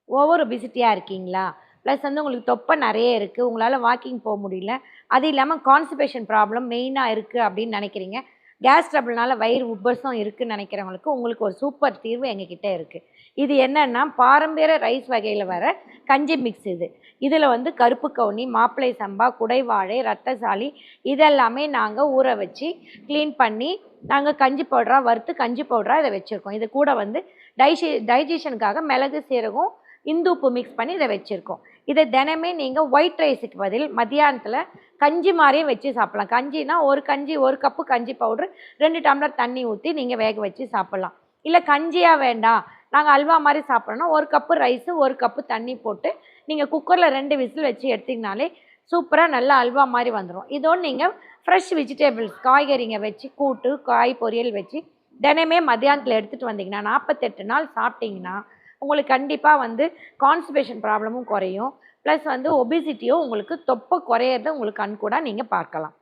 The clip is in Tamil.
ஓவர் ஒபிசிட்டியாக இருக்கீங்களா? ப்ளஸ் வந்து உங்களுக்கு தொப்பை நெறைய இருக்குது, உங்களால் வாக்கிங் போக முடியல, அது இல்லாமல் கான்ஸ்டிபேஷன் ப்ராப்ளம் மெயினாக இருக்குது அப்படின்னு நினைக்கிறீங்க. கேஸ் ட்ரபிள்னால வயிறு உப்பசம் இருக்குன்னு நினைக்கிறவங்களுக்கு உங்களுக்கு ஒரு சூப்பர் தீர்வு எங்ககிட்ட இருக்குது. இது என்னன்னா பாரம்பரிய ரைஸ் வகையில் வர கஞ்சி மிக்ஸ் இது. இதில் வந்து கருப்பு கவுனி, மாப்பிளை சம்பா, குடைவாழை, ரத்தசாலி இதெல்லாமே நாங்கள் ஊற வச்சு க்ளீன் பண்ணி நாங்கள் கஞ்சி பவுடராக வறுத்து கஞ்சி பவுடராக இதை வச்சுருக்கோம். இது கூட வந்து டைஜஷனுக்காக மிளகு, சீரகம், இந்து உப்பு மிக்ஸ் பண்ணி இதை வச்சுருக்கோம். இதை தினமே நீங்கள் ஒயிட் ரைஸுக்கு பதில் மத்தியானத்தில் கஞ்சி மாதிரியும் வச்சு சாப்பிட்லாம். கஞ்சினா ஒரு கப்பு கஞ்சி பவுட்ரு 2 டம்ளர் தண்ணி ஊற்றி நீங்கள் வேக வச்சு சாப்பிட்லாம். இல்லை கஞ்சியாக வேண்டாம், நாங்கள் அல்வா மாதிரி சாப்பிட்றோன்னா 1 கப்பு ரைஸு 1 கப்பு தண்ணி போட்டு நீங்கள் குக்கரில் 2 விசில் வச்சு எடுத்திங்கனாலே சூப்பராக நல்லா அல்வா மாதிரி வந்துடும். இதோடு நீங்கள் ஃப்ரெஷ் வெஜிடபிள்ஸ் காய்கறிங்க வச்சு கூட்டு, காய் பொரியல் வச்சு தினமே மத்தியானத்தில் எடுத்துகிட்டு வந்தீங்கன்னா 48 நாள் சாப்பிட்டிங்கன்னா உங்களுக்கு கண்டிப்பாக வந்து கான்ஸ்டிபேஷன் ப்ராப்ளமும் குறையும். ப்ளஸ் வந்து ஒபிசிட்டியும் உங்களுக்கு தொப்பை குறையிறத உங்களுக்கு கண்கூடாக நீங்கள் பார்க்கலாம்.